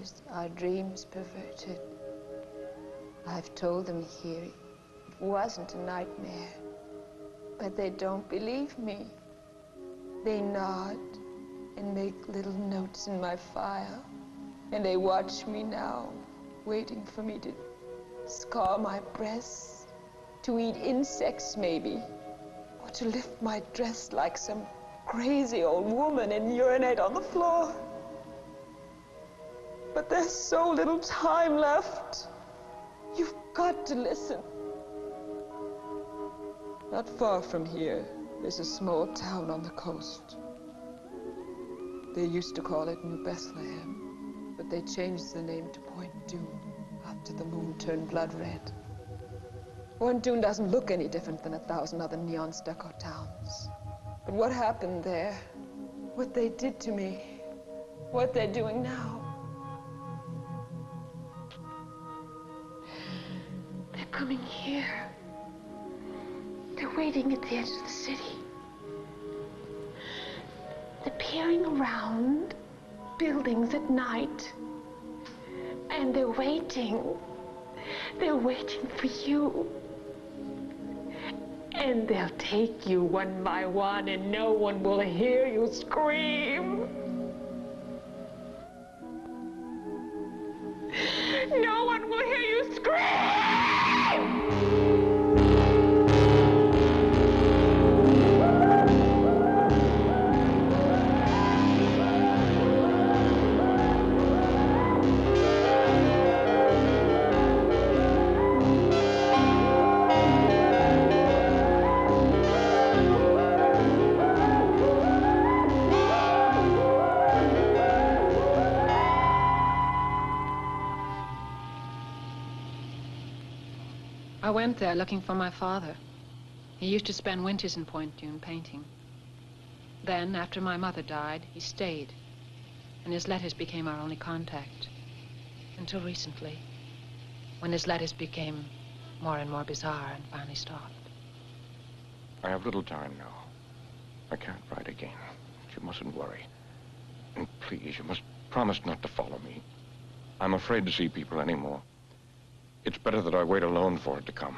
nightmares, our dreams perverted. I've told them here it wasn't a nightmare, but they don't believe me. They nod and make little notes in my file, and they watch me now, waiting for me to scar my breasts, to eat insects maybe, or to lift my dress like some crazy old woman and urinate on the floor. But there's so little time left. You've got to listen. Not far from here, there's a small town on the coast. They used to call it New Bethlehem, but they changed the name to Point Doom after the moon turned blood red. Point Doom doesn't look any different than 1,000 other neon stucco towns. But what happened there, what they did to me, what they're doing now, they're coming here. They're waiting at the edge of the city. They're peering around buildings at night. And they're waiting. They're waiting for you. And they'll take you one by one, and no one will hear you scream. No one will hear you scream! I went there looking for my father. He used to spend winters in Point Dune painting. Then, after my mother died, he stayed, and his letters became our only contact. Until recently, when his letters became more and more bizarre and finally stopped. I have little time now. I can't write again. You mustn't worry. And please, you must promise not to follow me. I'm afraid to see people anymore. It's better that I wait alone for it to come.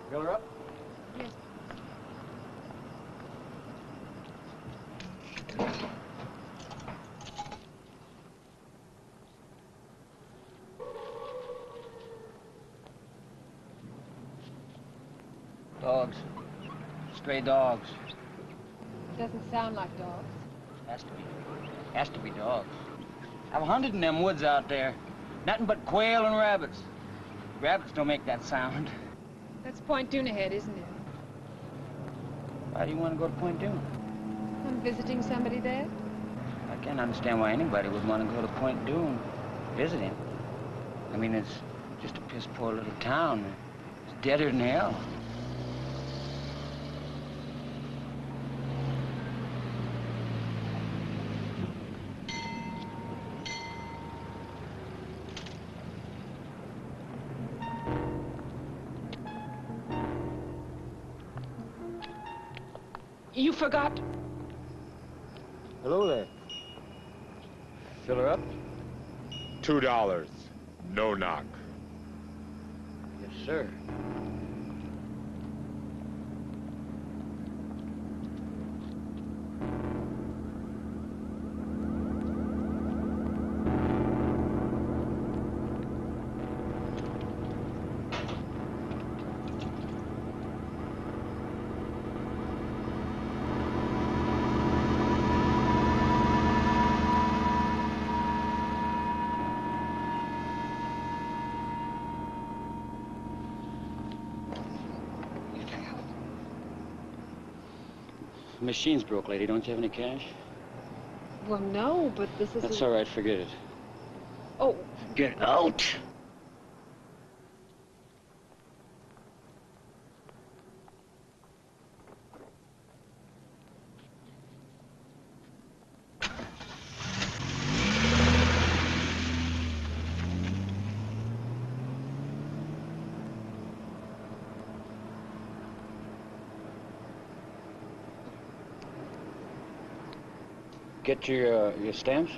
Fill her up? Yes. Dogs. Stray dogs. Doesn't sound like dogs. Has to be. Has to be dogs. I've hunted in them woods out there. Nothing but quail and rabbits. Rabbits don't make that sound. That's Point Dune ahead, isn't it? Why do you want to go to Point Dune? I'm visiting somebody there. I can't understand why anybody would want to go to Point Dune visiting. I mean, it's just a piss poor little town. It's deader than hell. You forgot. Hello there. Fill her up? $2. No knock. Yes, sir. The machine's broke, lady. Don't you have any cash? Well, no, but this is... That's all right. Forget it. Oh. Get out! Get your stamps?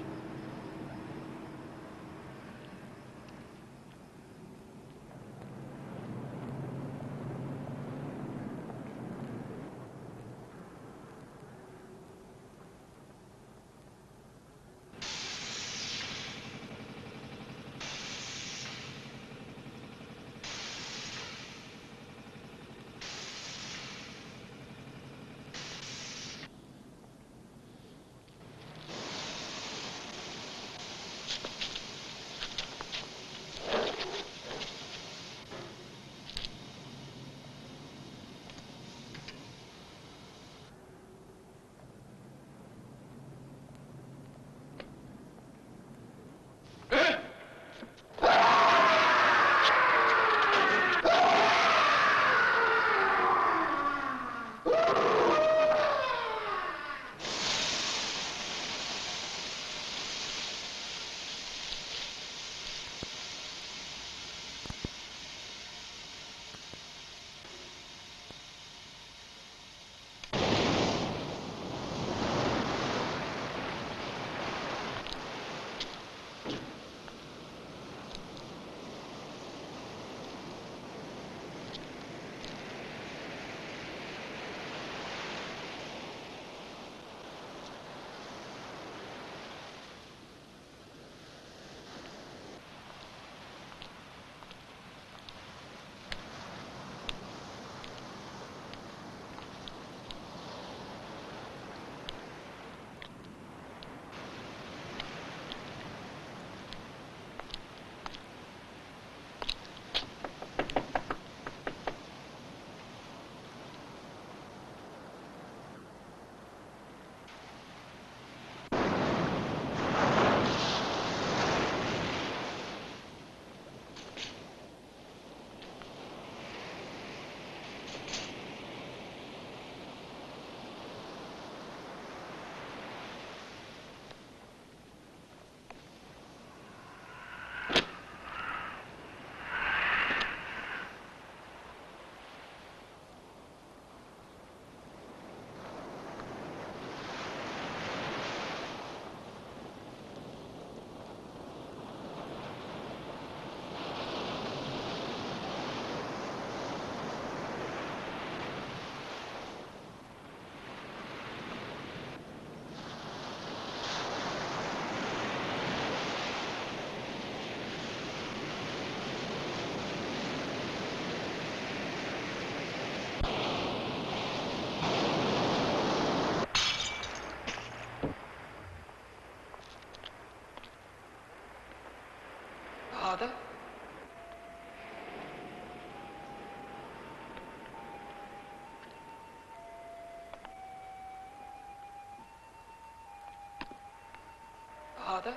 Father? Father?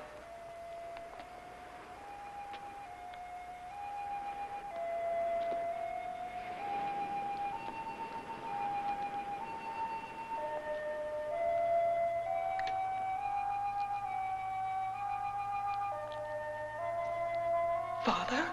Father?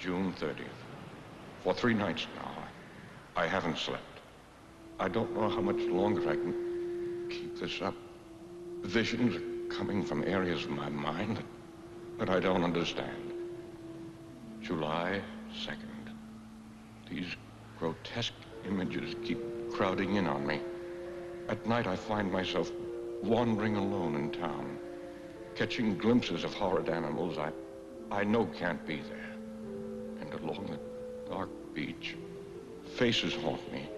June 30th. For 3 nights now, I haven't slept. I don't know how much longer I can keep this up. Visions are coming from areas of my mind that I don't understand. July 2nd. These grotesque images keep crowding in on me. At night, I find myself wandering alone in town, catching glimpses of horrid animals I know can't be there. And along the dark beach, faces haunt me.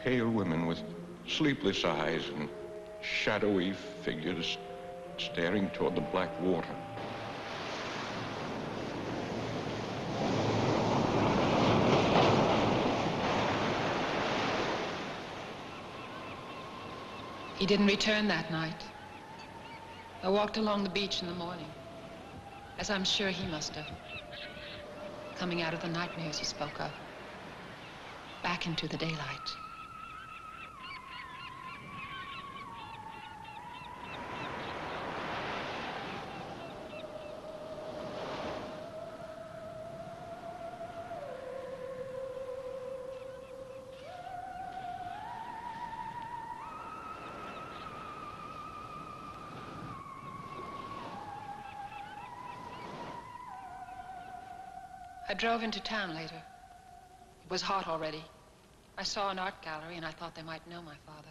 Pale women with sleepless eyes and shadowy figures staring toward the black water. He didn't return that night. I walked along the beach in the morning, as I'm sure he must have, coming out of the nightmares he spoke of, back into the daylight. I drove into town later. It was hot already. I saw an art gallery and I thought they might know my father.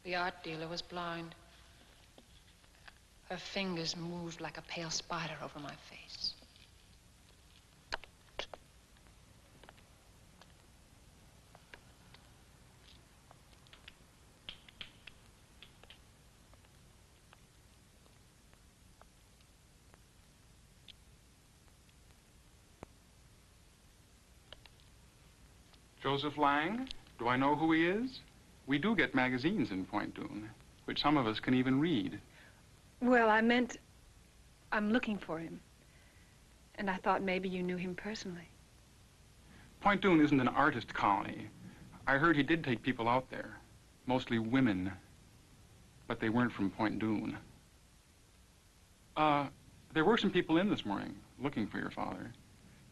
The art dealer was blind. Her fingers moved like a pale spider over my face. Joseph Lang? Do I know who he is? We do get magazines in Point Dume, which some of us can even read. Well, I meant I'm looking for him. And I thought maybe you knew him personally. Point Dume isn't an artist colony. I heard he did take people out there, mostly women, but they weren't from Point Dume. There were some people in this morning looking for your father,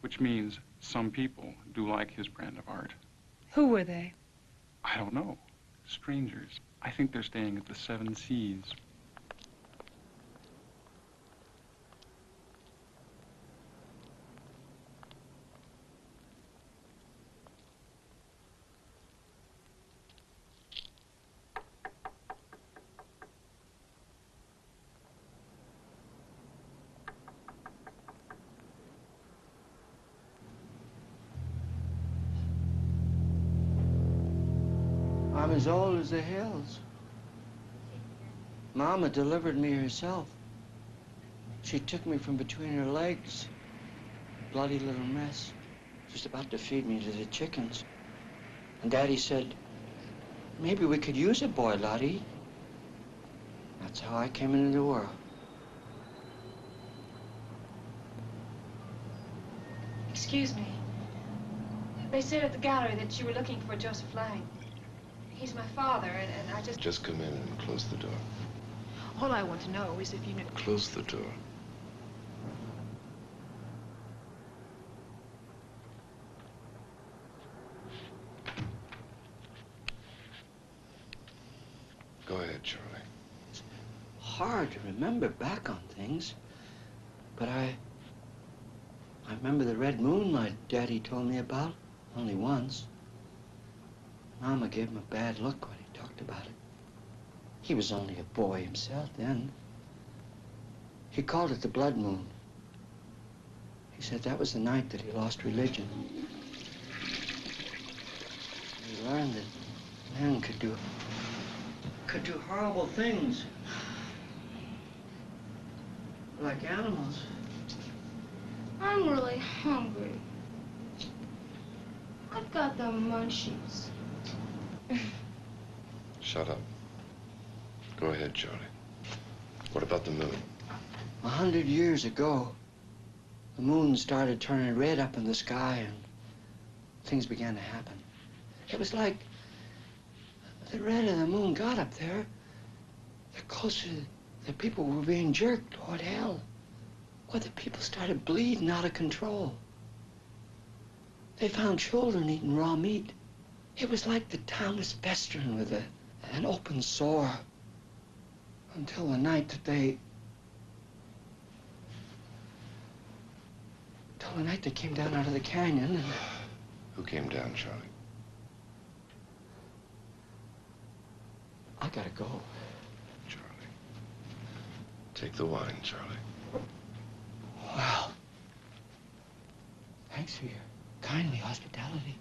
which means some people do like his brand of art. Who were they? I don't know. Strangers. I think they're staying at the Seven Seas. I'm as old as the hills. Mama delivered me herself. She took me from between her legs. Bloody little mess. Just about to feed me to the chickens. And Daddy said, maybe we could use a boy, Lottie. That's how I came into the world. Excuse me. They said at the gallery that you were looking for Joseph Lang. He's my father, and I just... Just come in and close the door. All I want to know is if you knew... Close the door. Go ahead, Charlie. It's hard to remember back on things, but I remember the red moonlight Daddy told me about, only once. Mama gave him a bad look when he talked about it. He was only a boy himself then. He called it the blood moon. He said that was the night that he lost religion. He learned that men could do horrible things. Like animals. I'm really hungry. I've got the munchies. Shut up. Go ahead, Charlie. What about the moon? 100 years ago, the moon started turning red up in the sky and things began to happen. It was like the red of the moon got up there, the closer the people were being jerked toward hell. Well, the people started bleeding out of control. They found children eating raw meat. It was like the town was festering with an open sore. Until the night that they came down out of the canyon and... Who came down, Charlie? I gotta go. Charlie. Take the wine, Charlie. Wow. Thanks for your kindly hospitality.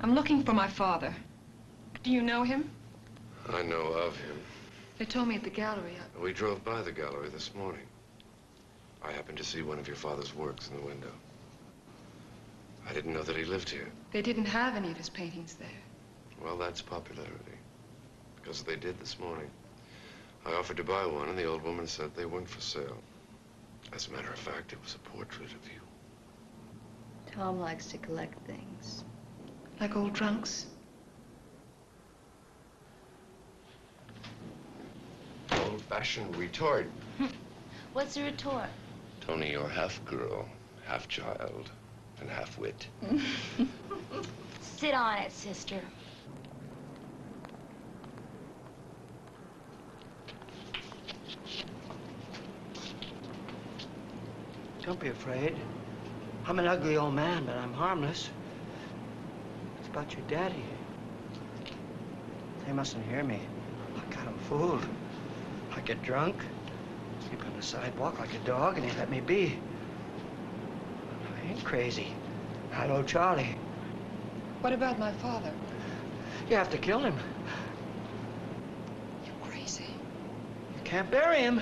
I'm looking for my father. Do you know him? I know of him. They told me at the gallery. We drove by the gallery this morning. I happened to see one of your father's works in the window. I didn't know that he lived here. They didn't have any of his paintings there. Well, that's popularity. Because they did this morning. I offered to buy one, and the old woman said they weren't for sale. As a matter of fact, it was a portrait of you. Tom likes to collect things. Like old trunks? Old-fashioned retort. What's a retort? Tony, you're half girl, half child, and half wit. Sit on it, sister. Don't be afraid. I'm an ugly old man, but I'm harmless. It's about your daddy. They mustn't hear me. I got 'em fooled. I get drunk, sleep on the sidewalk like a dog, and they let me be. I ain't crazy. Hello, Charlie. What about my father? You have to kill him. You're crazy. You can't bury him.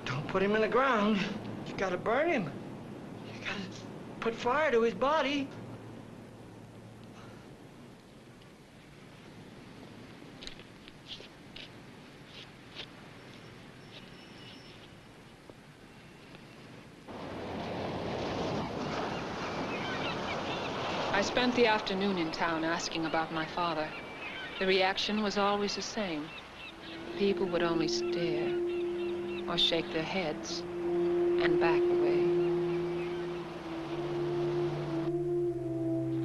Don't put him in the ground. You gotta burn him. You gotta put fire to his body. I spent the afternoon in town asking about my father. The reaction was always the same. People would only stare or shake their heads and back away.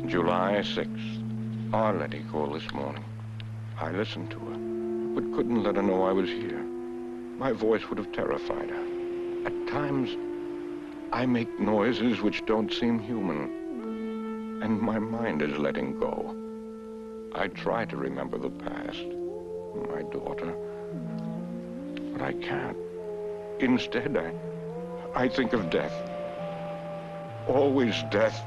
July 6th. Our Letty called this morning. I listened to her, but couldn't let her know I was here. My voice would have terrified her. At times, I make noises which don't seem human. And my mind is letting go. I try to remember the past, my daughter, but I can't. Instead, I think of death. Always death.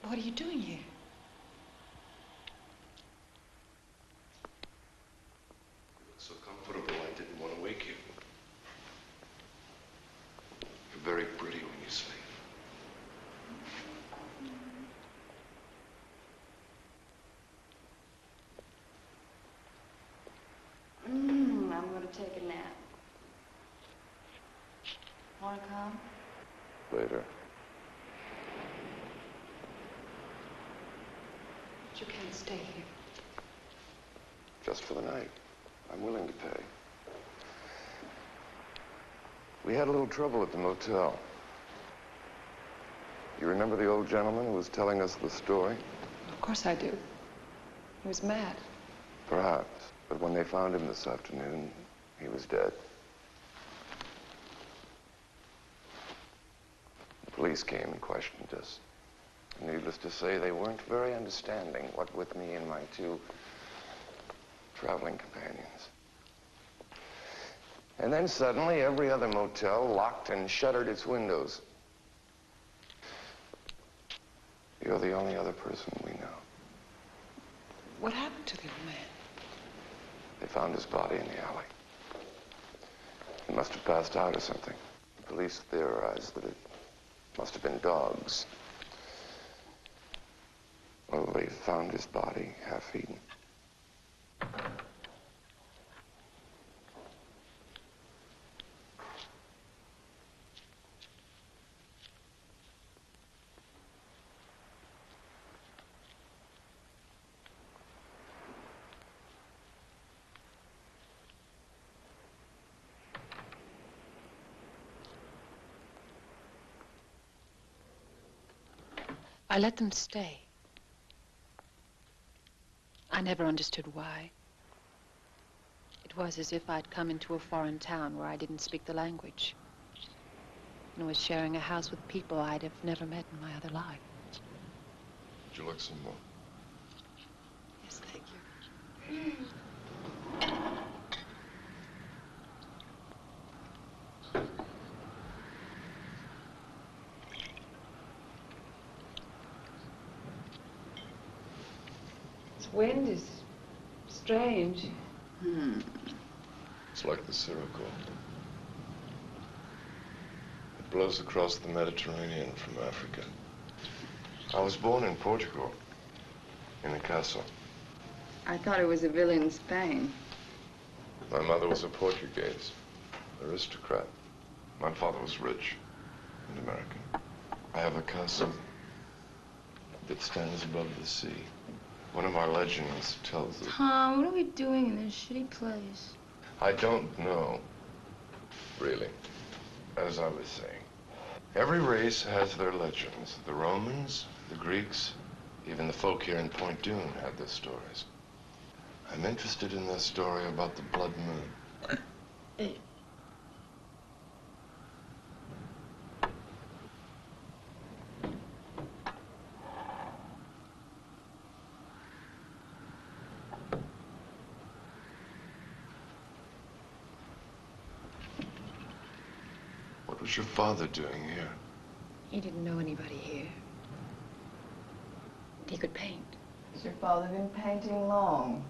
What are you doing here? You look so comfortable, I didn't want to wake you. You're very pretty when you sleep. I'm going to take a nap. Want to come? Later. stay here. Just for the night. I'm willing to pay. We had a little trouble at the motel. You remember the old gentleman who was telling us the story? Of course I do. He was mad. Perhaps. But when they found him this afternoon, he was dead. The police came and questioned us. Needless to say, they weren't very understanding, what with me and my two traveling companions. And then suddenly, every other motel locked and shuttered its windows. You're the only other person we know. What happened to the old man? They found his body in the alley. He must have passed out or something. The police theorized that it must have been dogs. Well, they found his body half-eaten. I let them stay. I never understood why. It was as if I'd come into a foreign town where I didn't speak the language, and was sharing a house with people I'd have never met in my other life. Would you like some more? Yes, thank you. This wind is strange. It's like the Sirocco. It blows across the Mediterranean from Africa. I was born in Portugal, in a castle. I thought it was a villa in Spain. My mother was a Portuguese, aristocrat. My father was rich and American. I have a castle that stands above the sea. One of our legends tells us... Tom, what are we doing in this shitty place? I don't know, really. As I was saying, every race has their legends. The Romans, the Greeks, even the folk here in Point Dune had their stories. I'm interested in their story about the blood moon. What was your father doing here? He didn't know anybody here. He could paint. Has your father been painting long?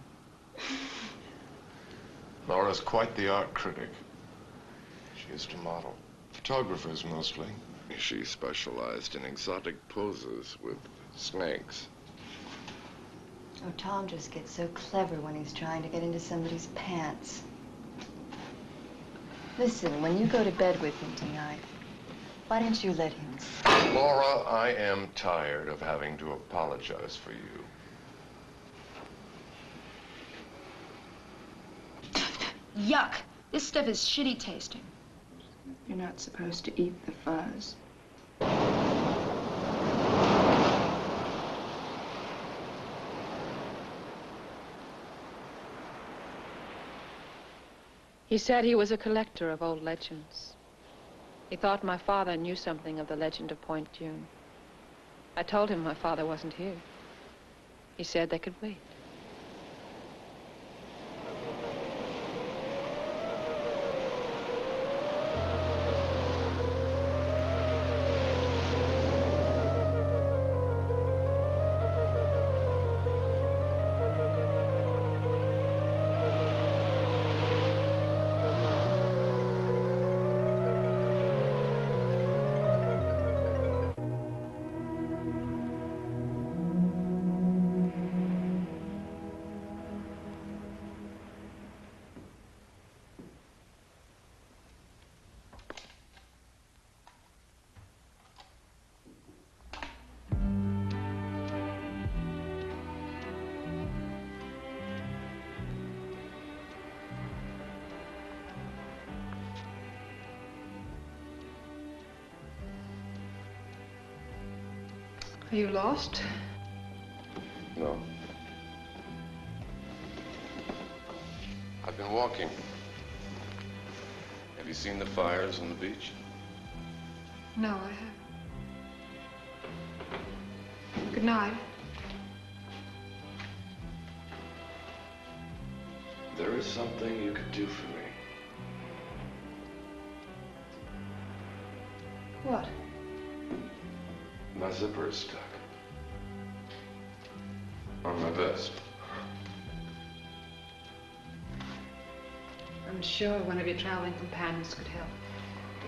Laura's quite the art critic. She used to model. Photographers, mostly. She specialized in exotic poses with snakes. Oh, Tom just gets so clever when he's trying to get into somebody's pants. Listen, when you go to bed with him tonight, why don't you let him sleep? Laura, I am tired of having to apologize for you. Yuck! This stuff is shitty tasting. You're not supposed to eat the fuzz. He said he was a collector of old legends. He thought my father knew something of the legend of Point Dune. I told him my father wasn't here. He said they could wait. Are you lost? No. I've been walking. Have you seen the fires on the beach? No, I haven't. Good night. There is something you could do for me. What? My zipper is stuck. On my vest. I'm sure one of your traveling companions could help.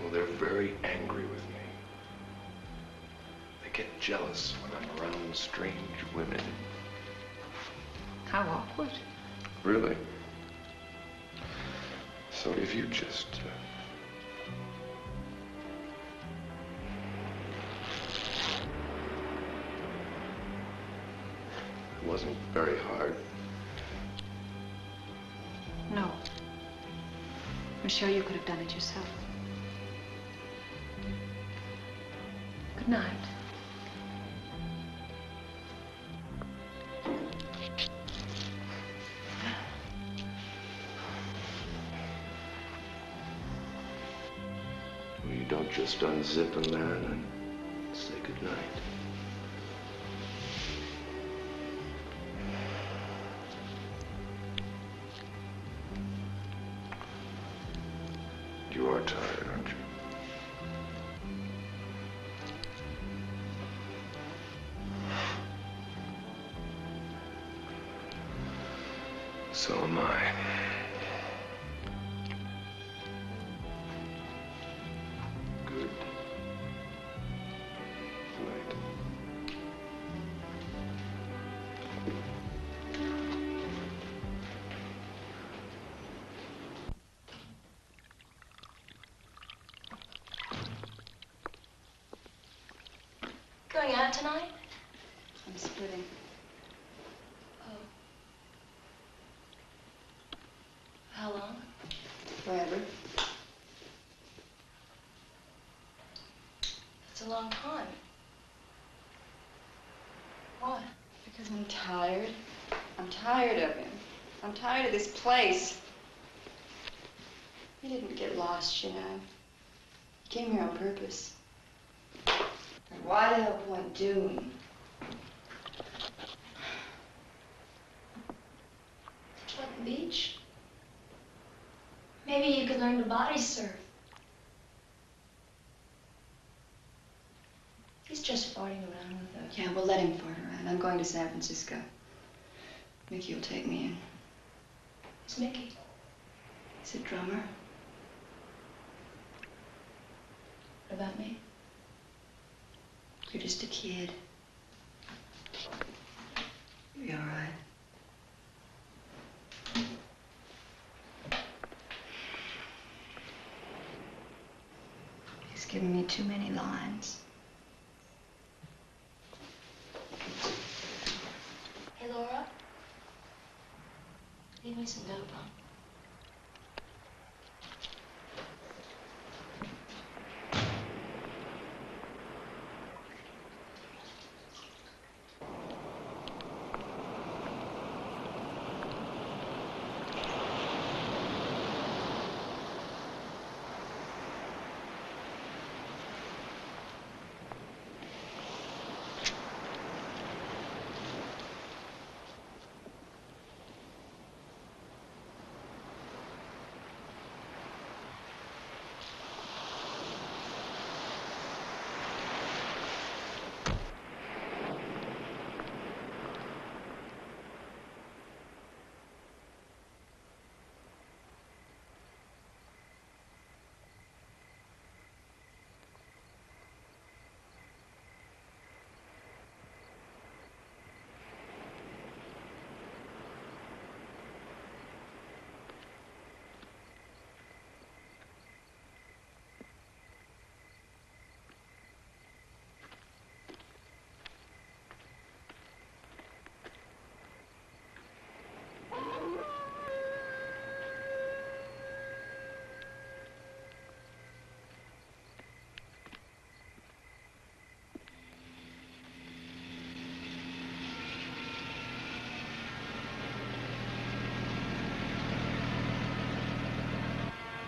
Well, they're very angry with me. They get jealous when I'm around strange women. How awkward. Really? So if you just... It wasn't very hard. No. I'm sure you could have done it yourself. Good night. Well, you don't just unzip a man and say goodnight. You are tired, aren't you? So am I. Good night. Going out tonight? I'm splitting. Oh. How long? Forever. That's a long time. Why? Because I'm tired. I'm tired of him. I'm tired of this place. He didn't get lost, you know. He came here on purpose. And why the hell Point Doom? Like the beach? Maybe you could learn to body surf. He's just farting around with us. Yeah, we'll let him fart around. I'm going to San Francisco. Mickey will take me in. Who's Mickey? He's a drummer. What about me? You're just a kid. You'll be all right. He's given me too many lines. Hey, Laura. Leave me some dope, huh?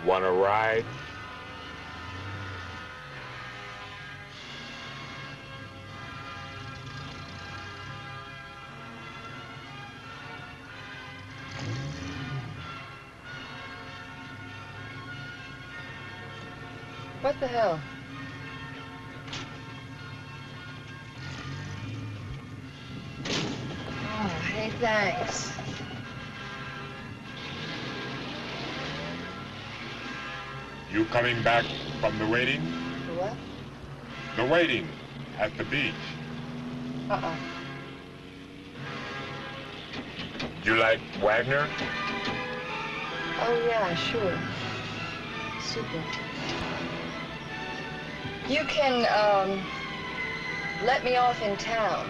Want a ride? What the hell? Oh, hey, thanks. You coming back from the waiting? The what? The waiting at the beach. Uh-uh. You like Wagner? Oh, yeah, sure. Super. You can, let me off in town.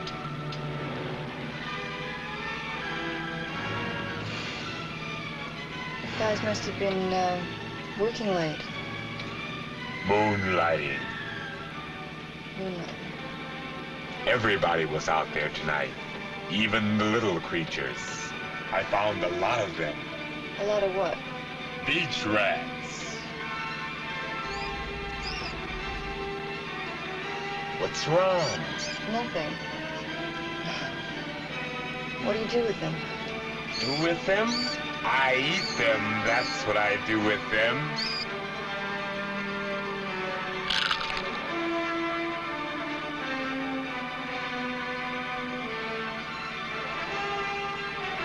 You guys must have been, working late. Moonlighting. Moonlight. Everybody was out there tonight. Even the little creatures. I found a lot of them. A lot of what? Beach rats. What's wrong? Nothing. What do you do with them? Do with them? I eat them. That's what I do with them.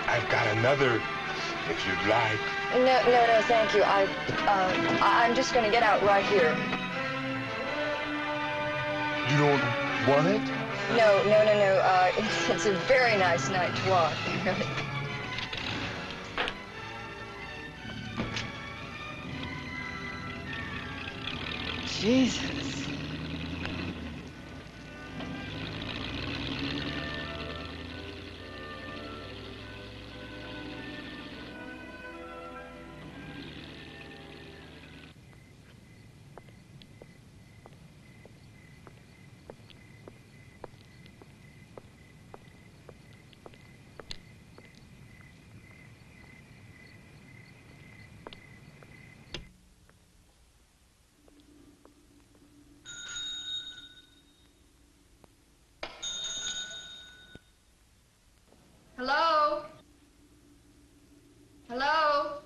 I've got another, if you'd like. No, thank you. I'm just gonna get out right here. You don't want it? No. It's a very nice night to walk. Really. Jesus. Hello? Hello?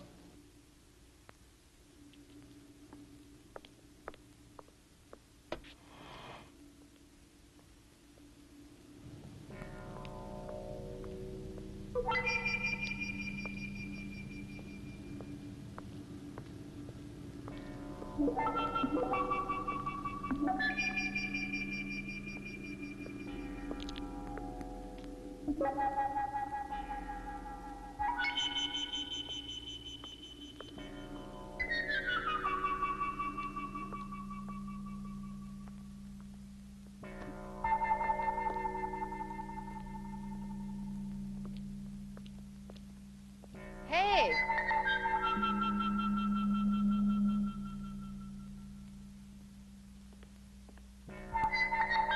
Hey!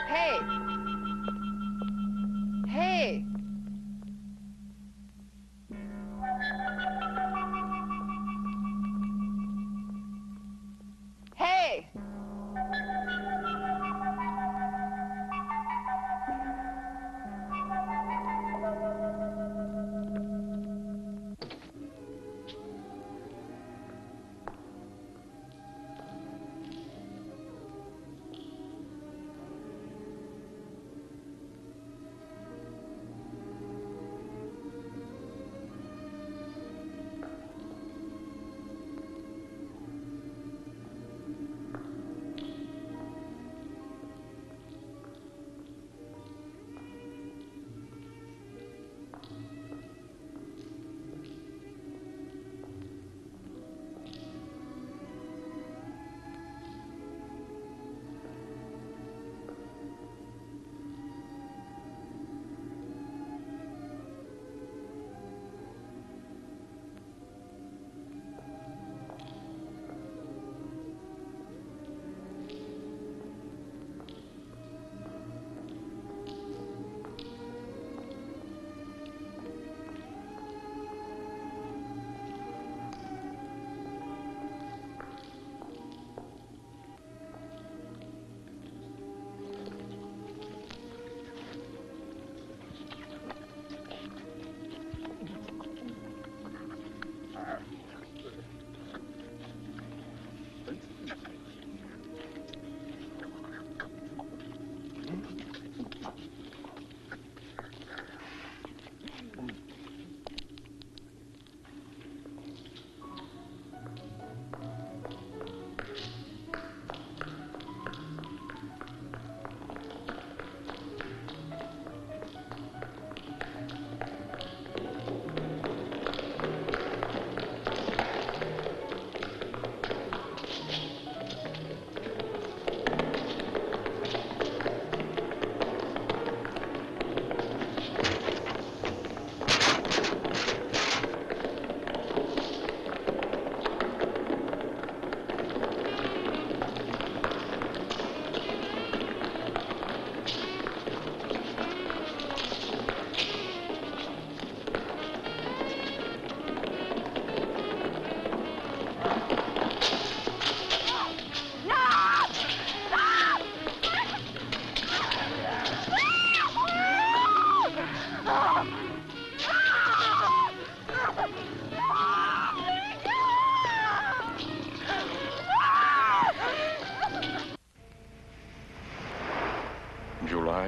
Hey! Hey!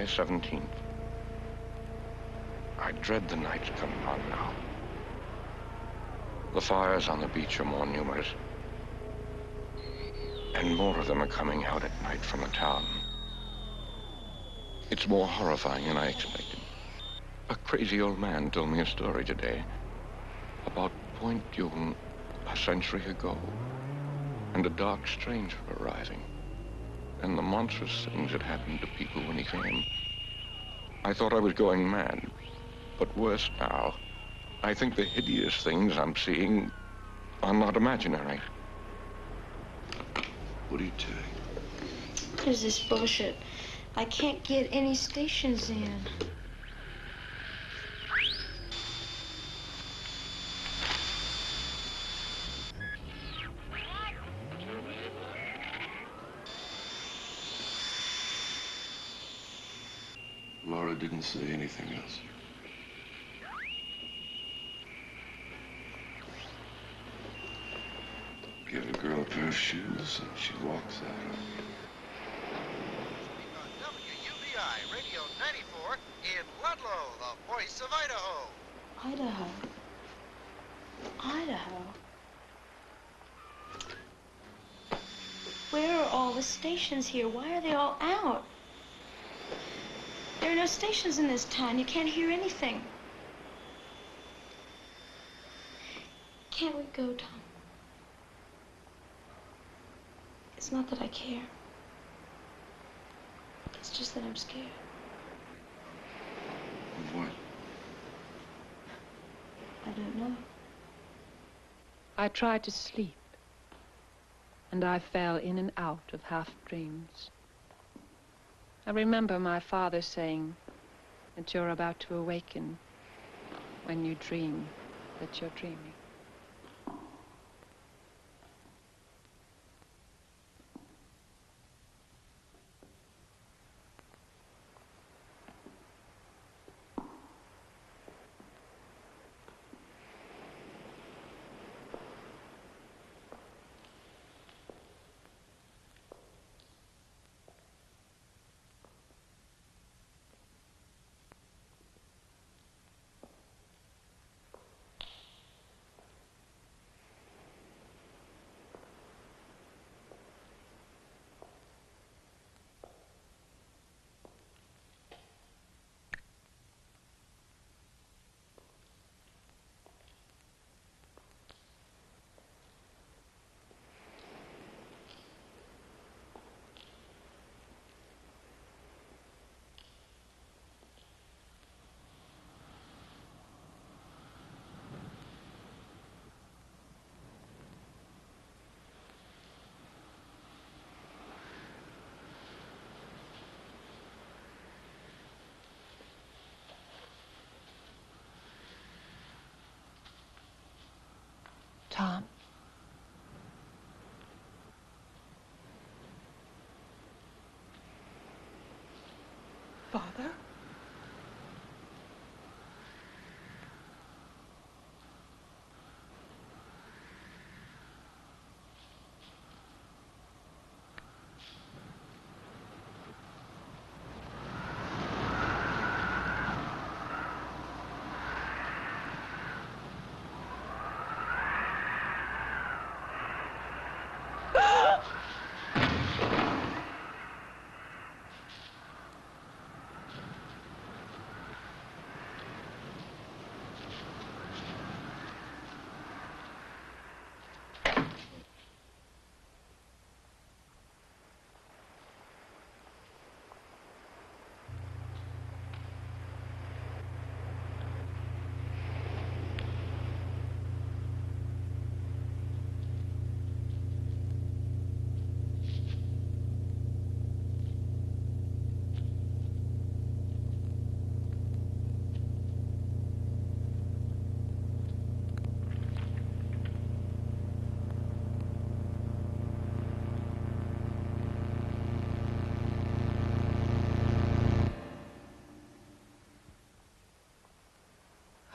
July 17th. I dread the nights coming on now. The fires on the beach are more numerous. And more of them are coming out at night from the town. It's more horrifying than I expected. A crazy old man told me a story today about Point Dume a century ago, and a dark stranger arriving, and the monstrous things that happened to people when he came. I thought I was going mad, but worse now. I think the hideous things I'm seeing are not imaginary. What are you doing? What is this bullshit? I can't get any stations in. Laura didn't say anything else. Give a girl a pair of shoes and she walks out. WUBI Radio 94 in Ludlow, the voice of Idaho. Idaho. Idaho. Where are all the stations here? Why are they all out? There are no stations in this town. You can't hear anything. Can't we go, Tom? It's not that I care. It's just that I'm scared. Of what? I don't know. I tried to sleep, and I fell in and out of half-dreams. I remember my father saying that you're about to awaken when you dream that you're dreaming. Tom. Father?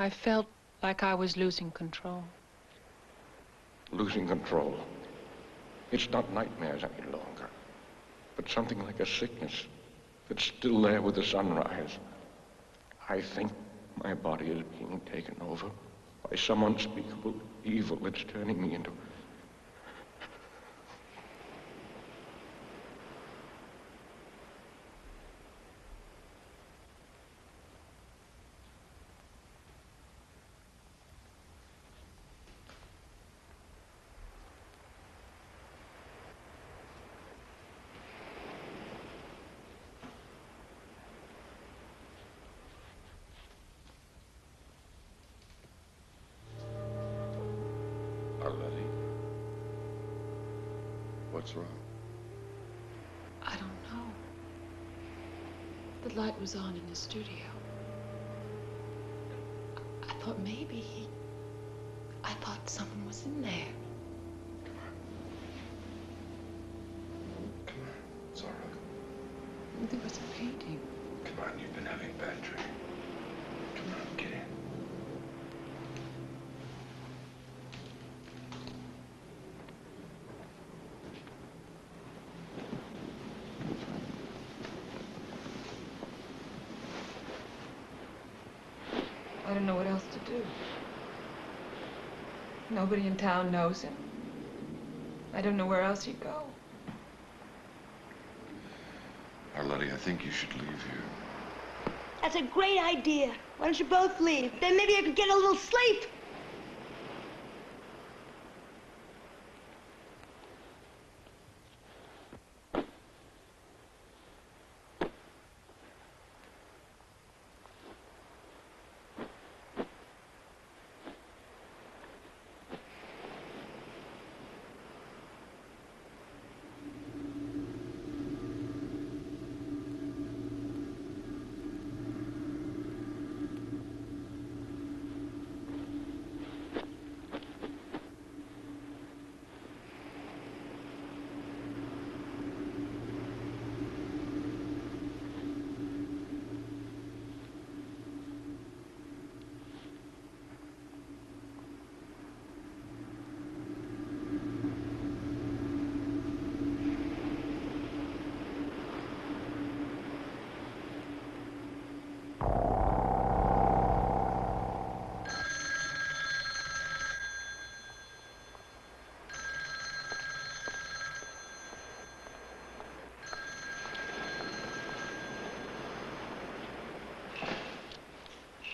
I felt like I was losing control. Losing control. It's not nightmares any longer, but something like a sickness, that's still there with the sunrise. I think my body is being taken over by some unspeakable evil that's turning me into... Arletty? What's wrong? I don't know. The light was on in the studio. I thought maybe I thought someone was in there. Come on. It's all right. There was a painting. Come on, you've been having a bad dream. Come on, get in. I don't know what else to do. Nobody in town knows him. I don't know where else he'd go. Arletty, I think you should leave here. That's a great idea. Why don't you both leave? Then maybe I could get a little sleep.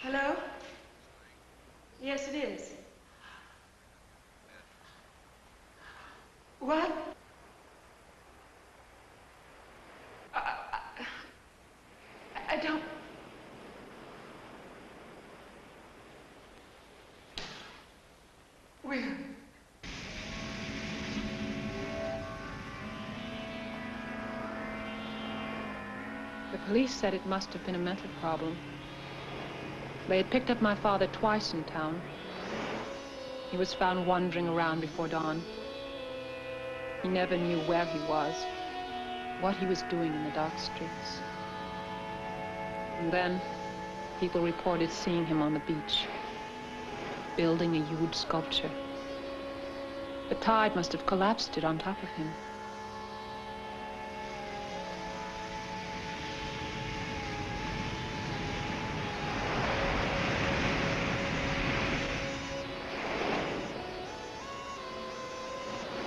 Hello? Yes, it is. What? I don't... Where? The police said it must have been a mental problem. They had picked up my father twice in town. He was found wandering around before dawn. He never knew where he was, what he was doing in the dark streets. And then, people reported seeing him on the beach, building a huge sculpture. The tide must have collapsed it on top of him.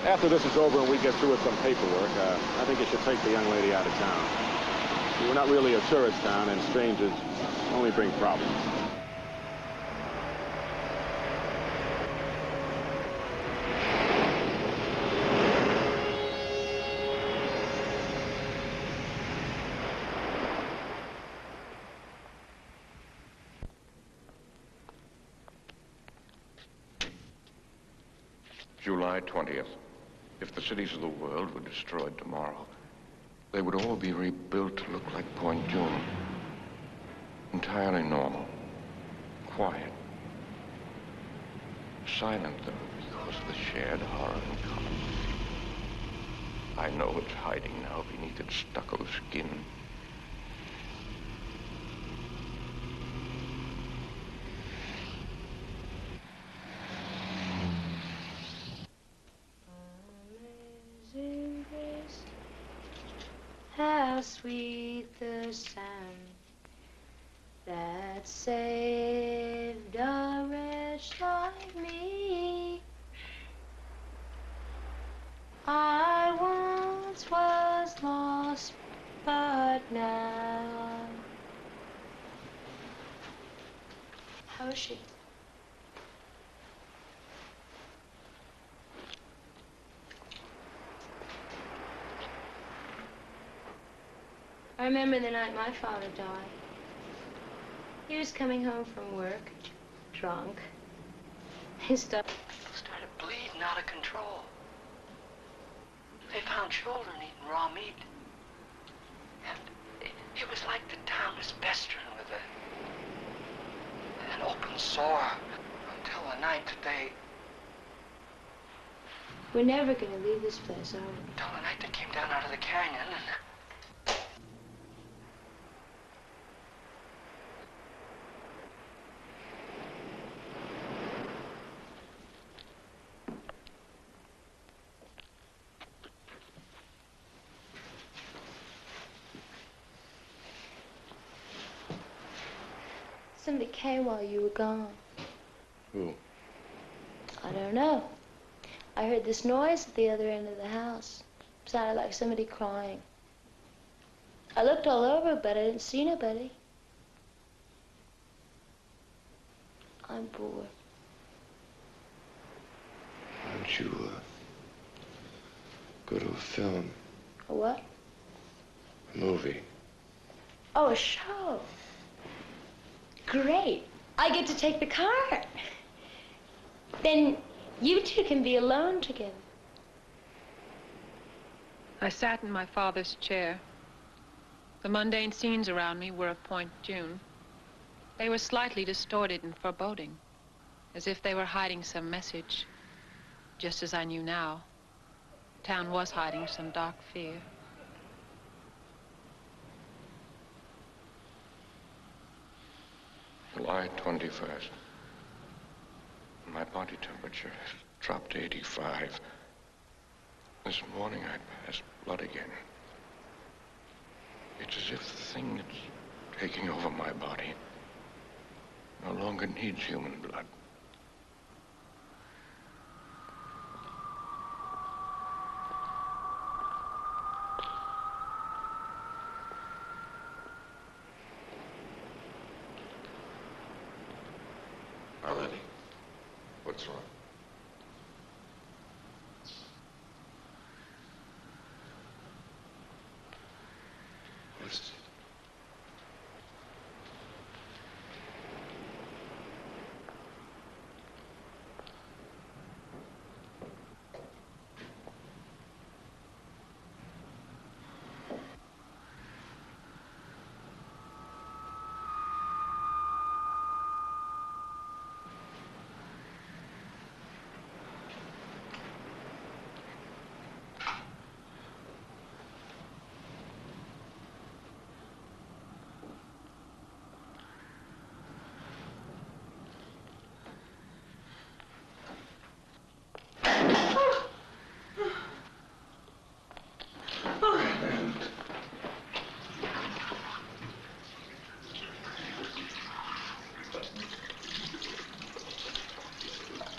After this is over and we get through with some paperwork, I think you should take the young lady out of town. We're not really a tourist town, and strangers only bring problems. July 20th. If the cities of the world were destroyed tomorrow, they would all be rebuilt to look like Point Dume. Entirely normal. Quiet. Silent, though, because of the shared horror in common. I know it's hiding now beneath its stucco skin. How sweet the sand that saved a wretch like me. I once was lost, but now. How is she? I remember the night my father died. He was coming home from work, drunk. His stomach started bleeding out of control. They found children eating raw meat. And it was like the town was pestering with an open sore until the night that they... We're never going to leave this place, are we? Until the night they came down out of the canyon and... Somebody came while you were gone. Who? I don't know. I heard this noise at the other end of the house. It sounded like somebody crying. I looked all over, but I didn't see nobody. I'm bored. Why don't you, go to a film? A what? A movie. Oh, a show. Great. I get to take the car. Then you two can be alone together. I sat in my father's chair. The mundane scenes around me were of Point Dume. They were slightly distorted and foreboding, as if they were hiding some message, just as I knew now. Town was hiding some dark fear. July 21st. My body temperature has dropped to 85. This morning I passed blood again. It's as if the thing that's taking over my body no longer needs human blood. Already? What's wrong? What is it?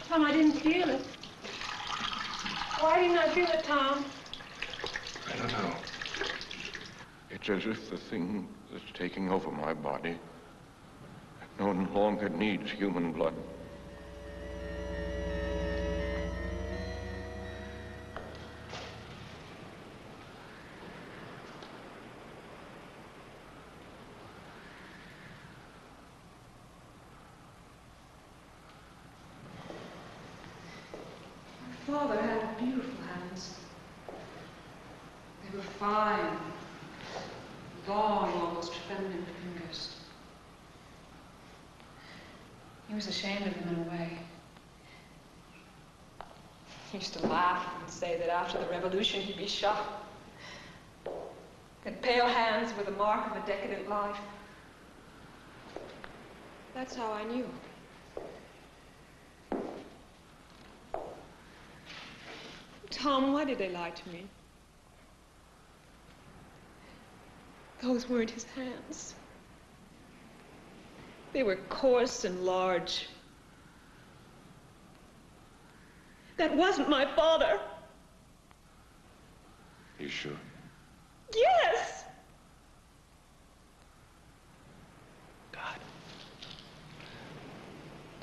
Tom, I didn't feel it. Why didn't I feel it, Tom? I don't know. It's as if the thing that's taking over my body no longer needs human blood. Father had beautiful hands. They were fine, long, almost feminine fingers. He was ashamed of them in a way. He used to laugh and say that after the revolution he'd be shot. Had pale hands with the mark of a decadent life. That's how I knew. Tom, why did they lie to me? Those weren't his hands. They were coarse and large. That wasn't my father. You sure? Yes!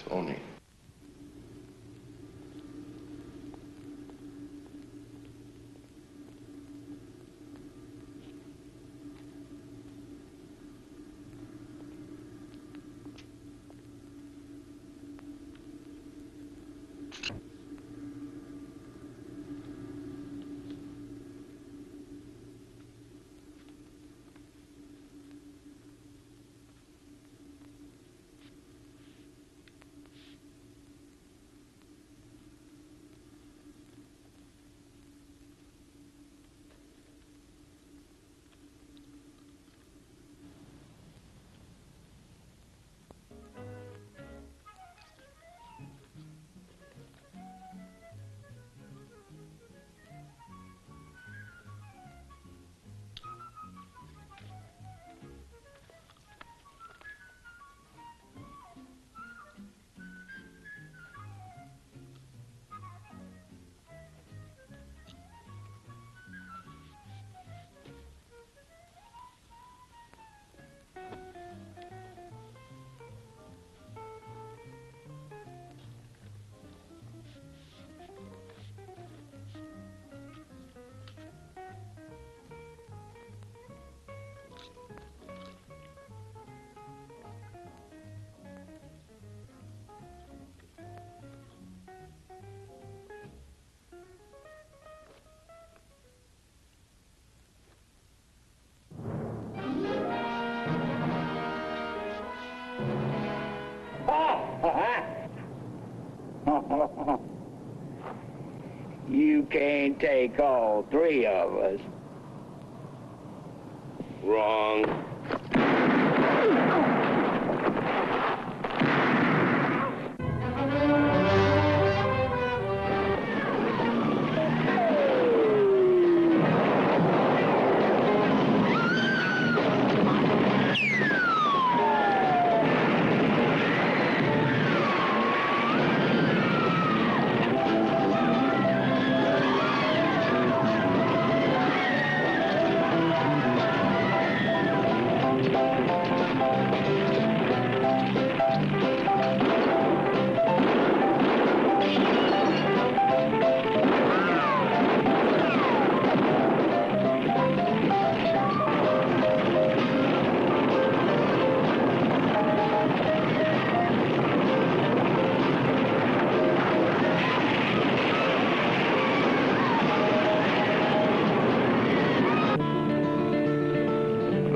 Tony. You can't take all three of us. Wrong.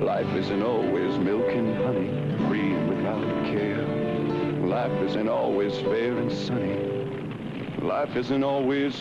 Life isn't always milk and honey, free without care. Life isn't always fair and sunny. Life isn't always...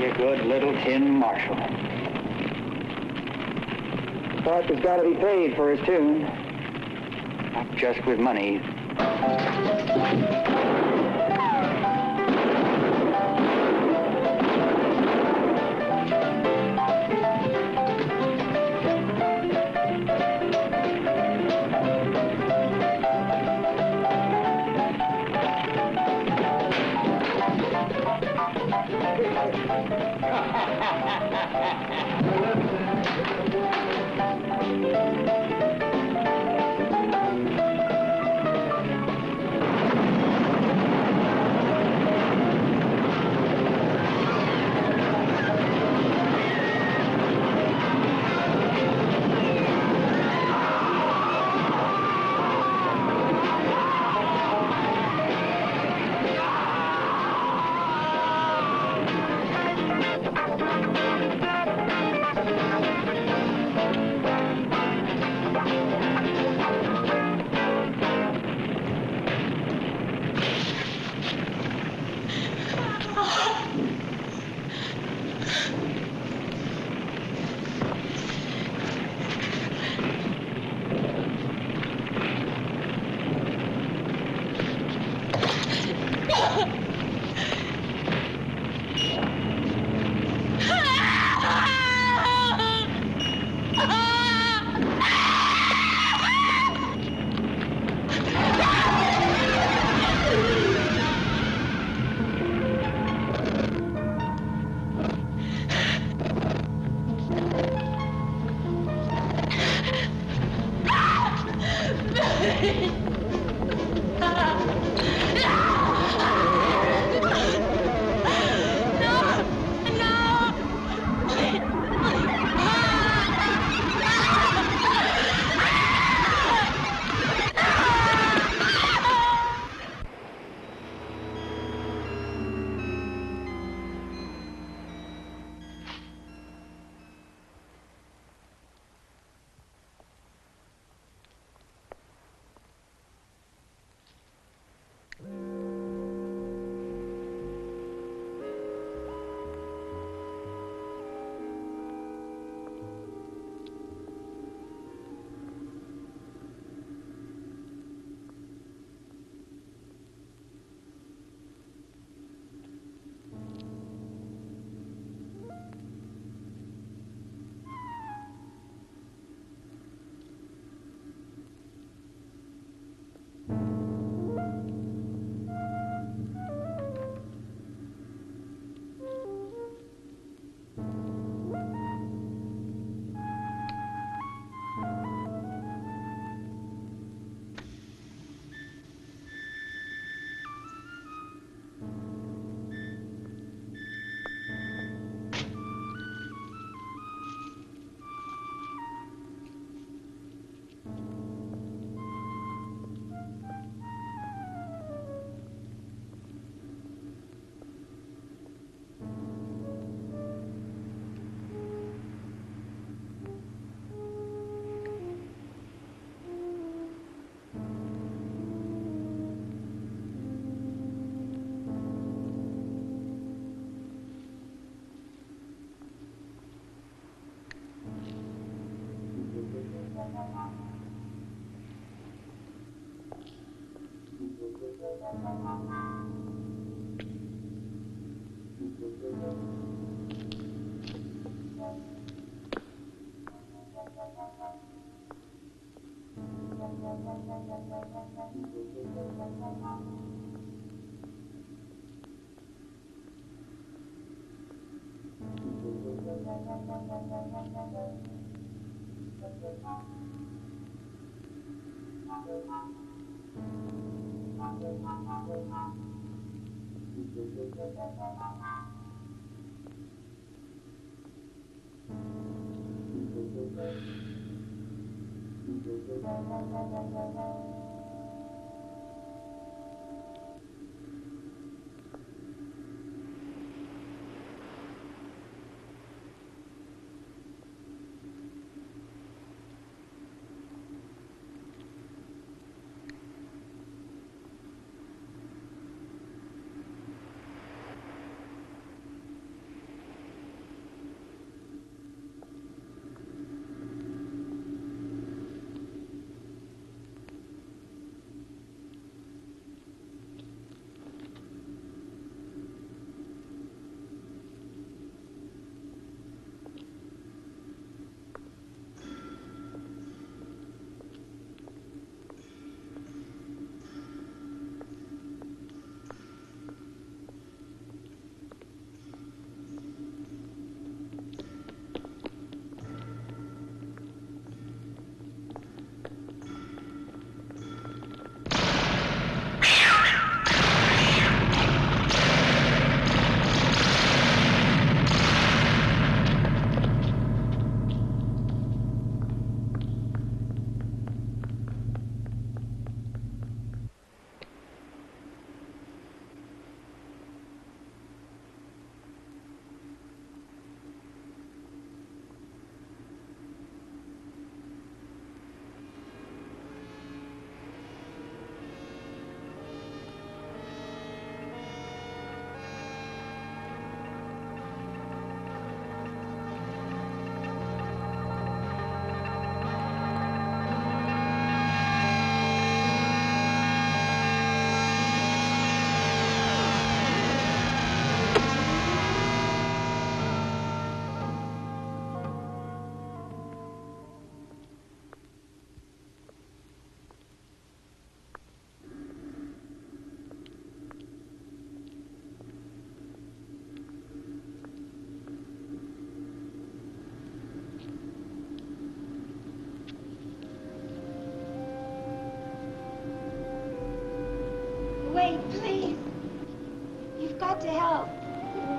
You're good little Tin Marshall. Clark has got to be paid for his tune. Not just with money.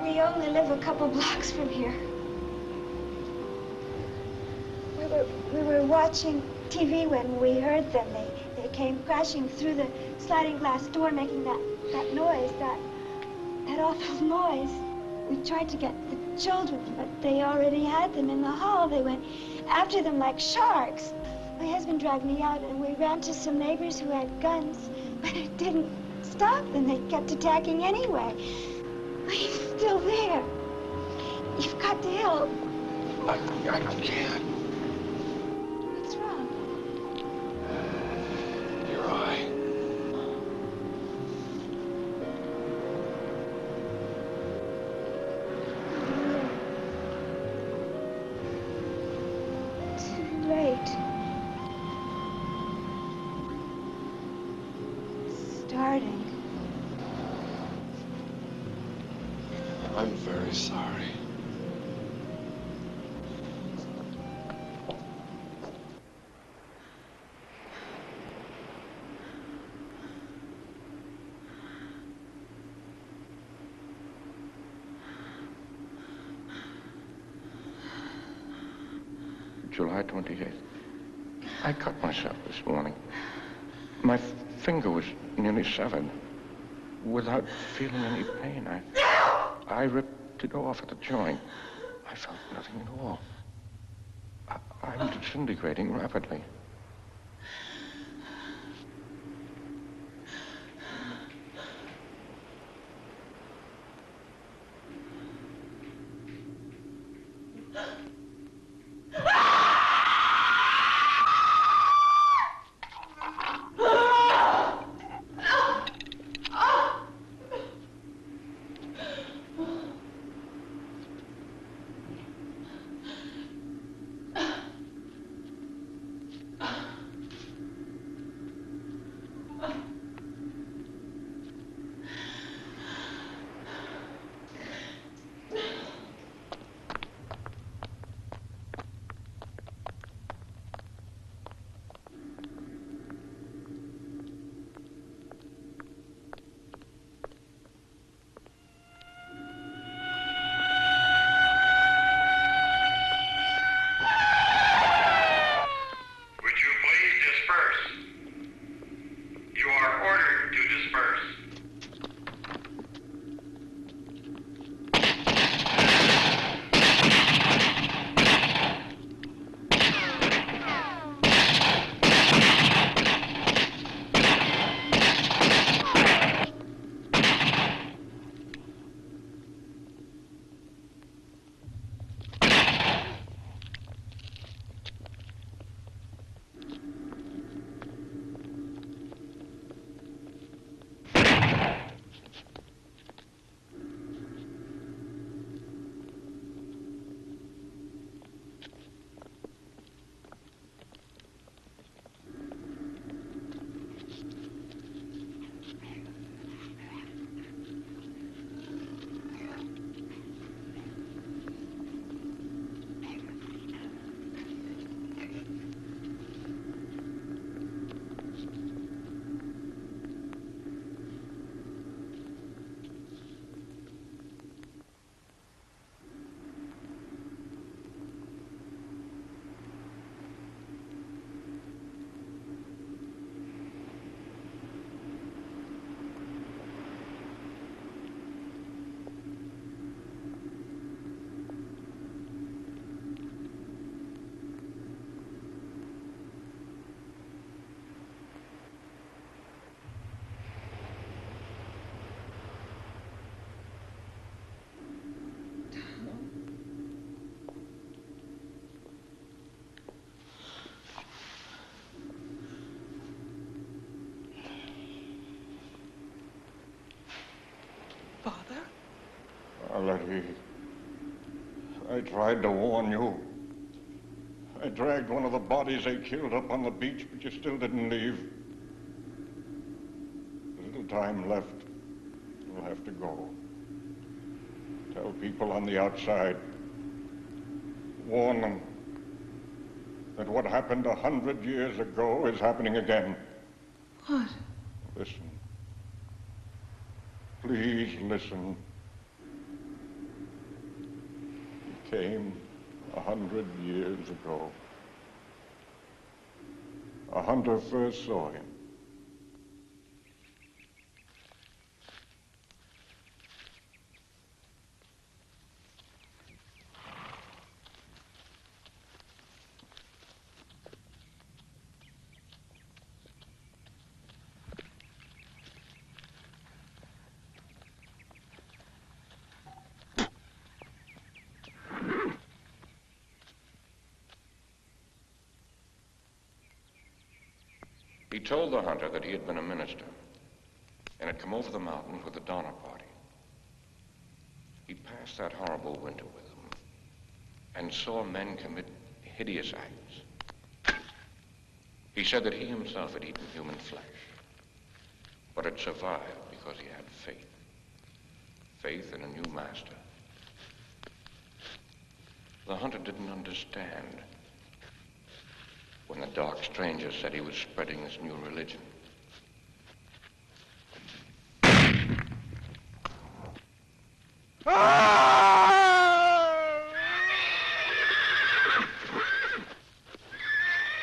We only live a couple blocks from here. We were watching TV when we heard them. They came crashing through the sliding glass door, making that noise, that awful noise. We tried to get the children, but they already had them in the hall. They went after them like sharks. My husband dragged me out, and we ran to some neighbors who had guns, but it didn't stop them. They kept attacking anyway. He's still there. You've got to help. I can't. What's wrong? Your eye. Too late. Starting. I'm very sorry. July 28th. I cut myself this morning. My finger was nearly severed. Without feeling any pain, I ripped it off at the joint. I felt nothing at all. I'm disintegrating rapidly. Letty, I tried to warn you. I dragged one of the bodies they killed up on the beach, but you still didn't leave. There's little time left. You'll have to go. Tell people on the outside. Warn them that what happened 100 years ago is happening again. What? Listen. Please listen. came 100 years ago. A hunter first saw him. He told the hunter that he had been a minister and had come over the mountains with the Donner Party. He passed that horrible winter with them and saw men commit hideous acts. He said that he himself had eaten human flesh, but had survived because he had faith. Faith in a new master. The hunter didn't understand when the dark stranger said he was spreading this new religion.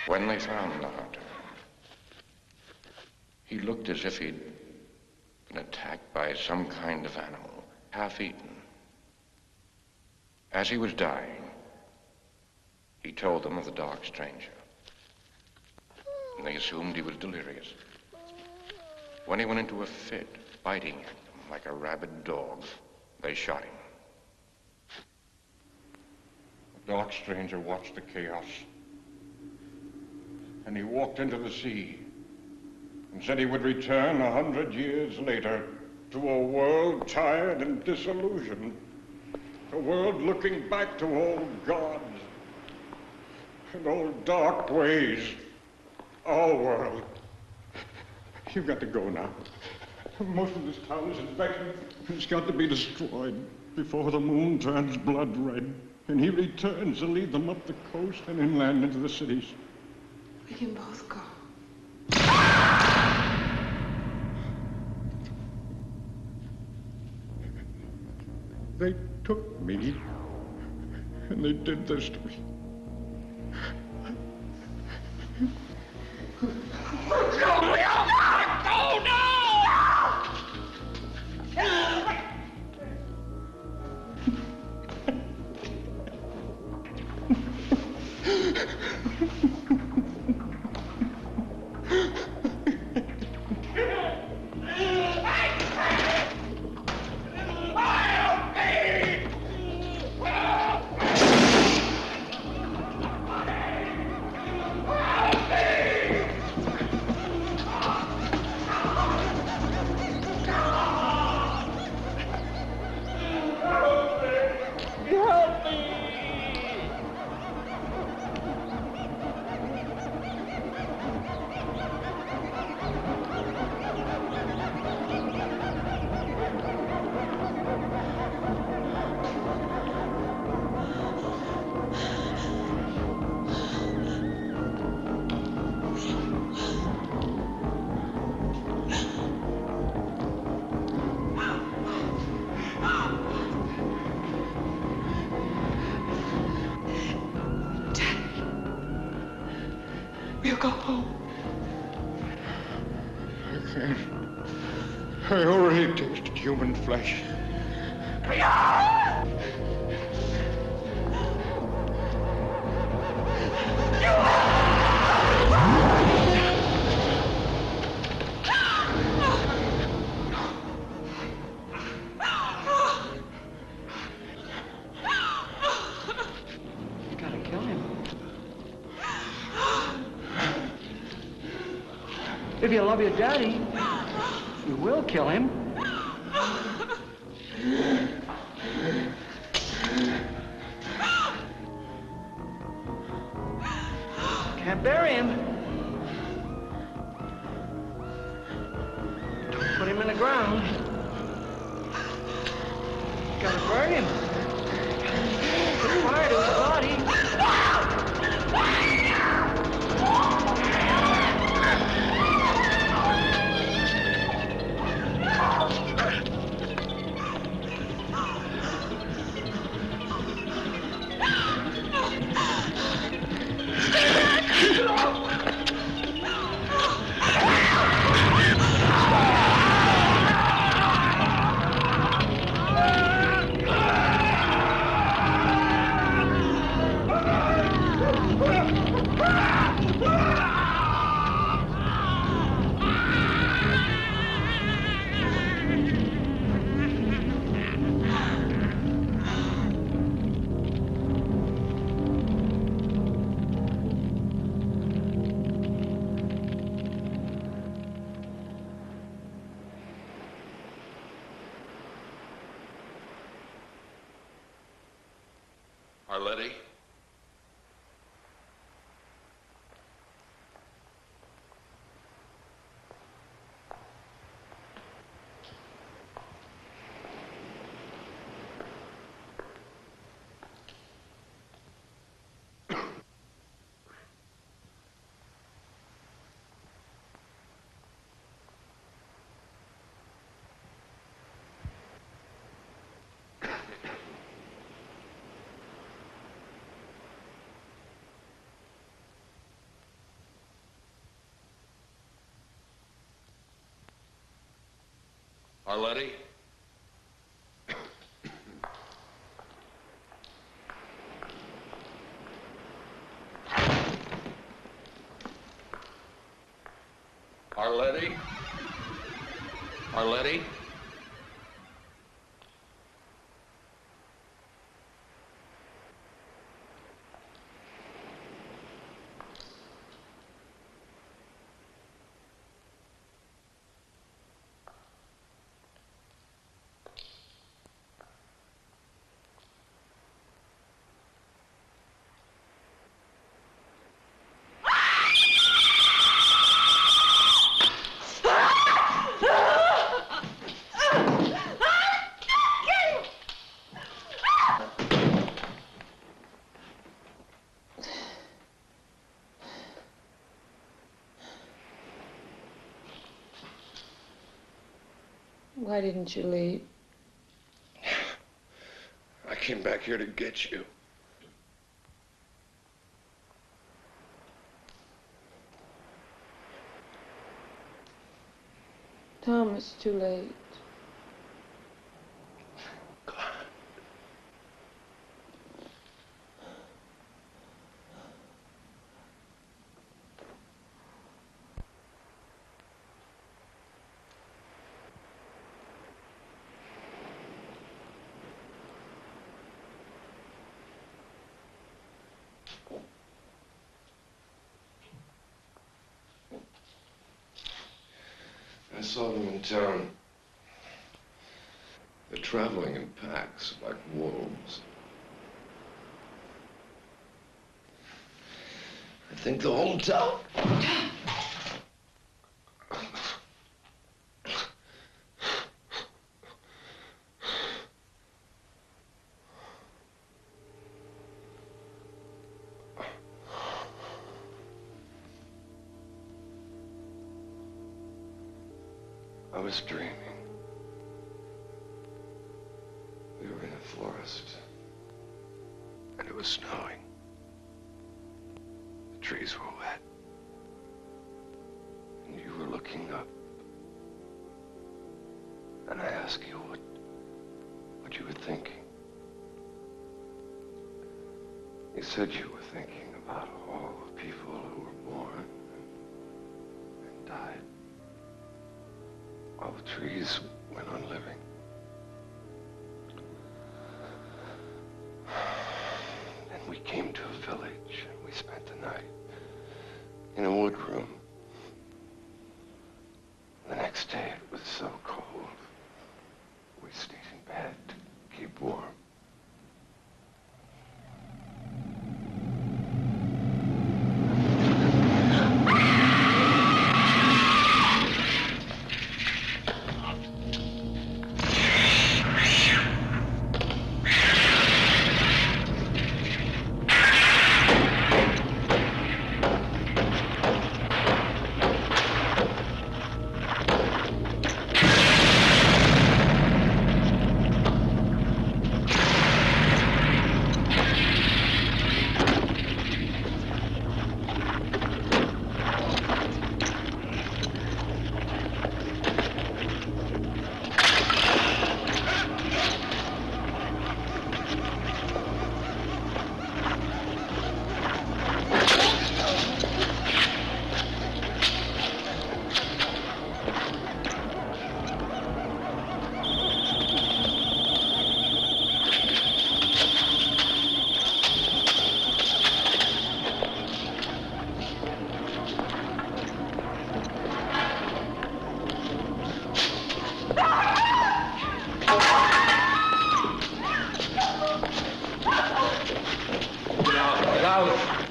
When they found the hunter, he looked as if he'd been attacked by some kind of animal, half-eaten. As he was dying, he told them of the dark stranger. And they assumed he was delirious. When he went into a fit, biting at them like a rabid dog, they shot him. The dark stranger watched the chaos. And he walked into the sea and said he would return 100 years later to a world tired and disillusioned. A world looking back to old gods and old dark ways. Our world. You've got to go now. Most of this town is infected. It's got to be destroyed before the moon turns blood red. And he returns to lead them up the coast and inland into the cities. We can both go. They took me, and they did this to me. We'll go home. I can't. I already tasted human flesh. If you love your daddy, you will kill him. Can't bury him. Don't put him in the ground. Gotta burn him. Put fire to his body. Arletty? Arletty? Arletty? Arletty? Why didn't you leave? I came back here to get you. Tom, it's too late. I saw them in town. They're traveling in packs like wolves. I think the whole town... I was dreaming. We were in a forest, and it was snowing. The trees were wet, and you were looking up. And I asked you what you were thinking. You said you were thinking about all the people who were born and died. While the trees went on living. Then we came to a village and we spent the night in a wood room. The next day it was so cold. We stayed in bed to keep warm. out.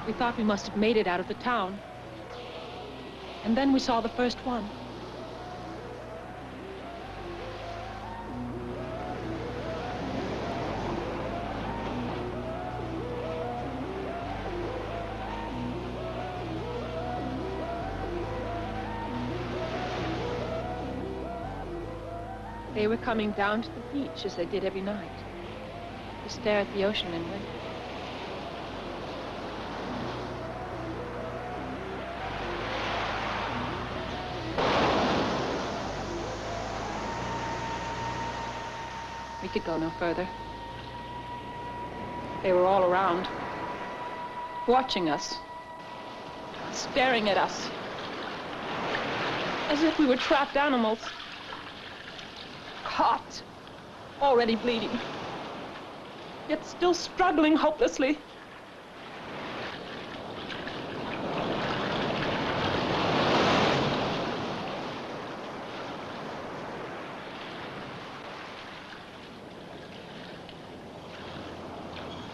We thought we must have made it out of the town. And then we saw the first one. They were coming down to the beach as they did every night, to stare at the ocean in winter. We could go no further. They were all around, watching us, staring at us, as if we were trapped animals, caught, already bleeding, yet still struggling hopelessly.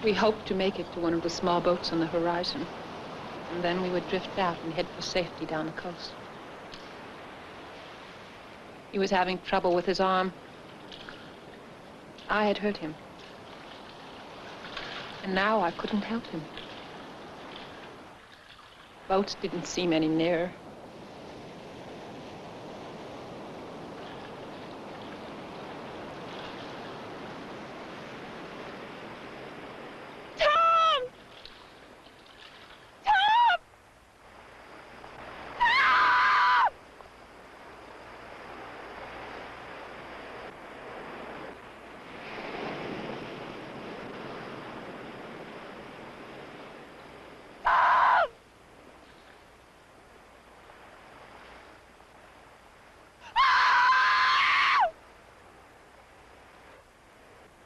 We hoped to make it to one of the small boats on the horizon, and then we would drift out and head for safety down the coast. He was having trouble with his arm. I had hurt him, and now I couldn't help him. Boats didn't seem any nearer.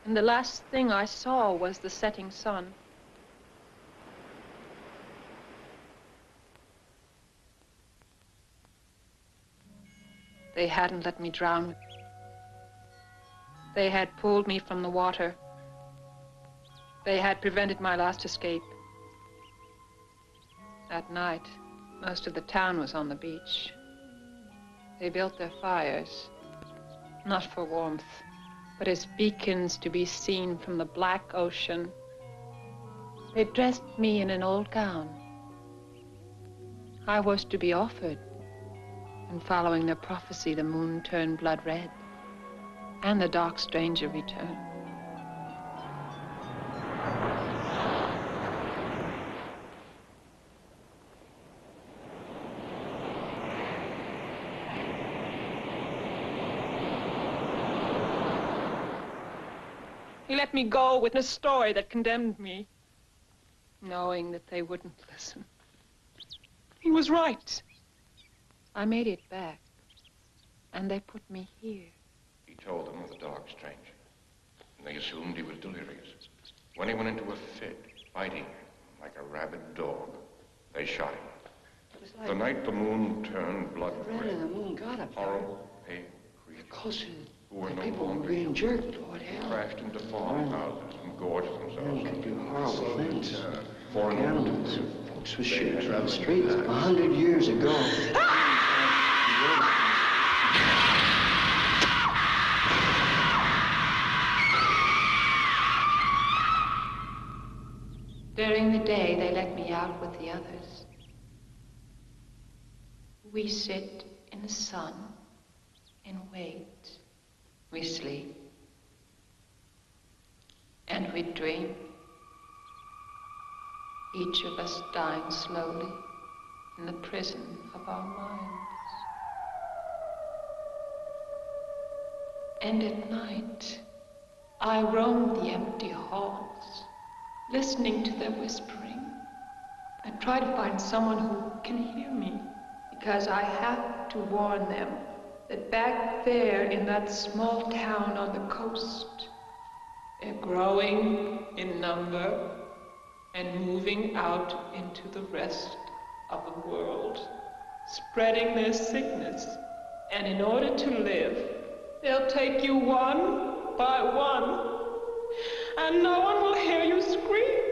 And the last thing I saw was the setting sun. They hadn't let me drown. They had pulled me from the water. They had prevented my last escape. At night, most of the town was on the beach. They built their fires, not for warmth, but as beacons to be seen from the black ocean. They dressed me in an old gown. I was to be offered, and following their prophecy, the moon turned blood red, and the dark stranger returned. He let me go with a story that condemned me, knowing that they wouldn't listen. He was right. I made it back, and they put me here. He told them of the dark stranger, and they assumed he was delirious. When he went into a fit, biting like a rabid dog, they shot him. The night the moon turned blood red, The moon got up there. horrible, pale creatures Because who were no people were longer being human, jerked. What hell? crashed into farmhouses and gorged themselves. Men could do horrible things. Foreign Animals. Folks were shooting in the streets 100 years ago. During the day, they let me out with the others. We sit in the sun and wait. We sleep. And we dream. Each of us dying slowly in the prison of our minds. And at night, I roam the empty halls, listening to their whispering. I try to find someone who can hear me, because I have to warn them that back there in that small town on the coast, they're growing in number and moving out into the rest of the world, spreading their sickness. And in order to live, they'll take you one by one, and no one will hear you scream.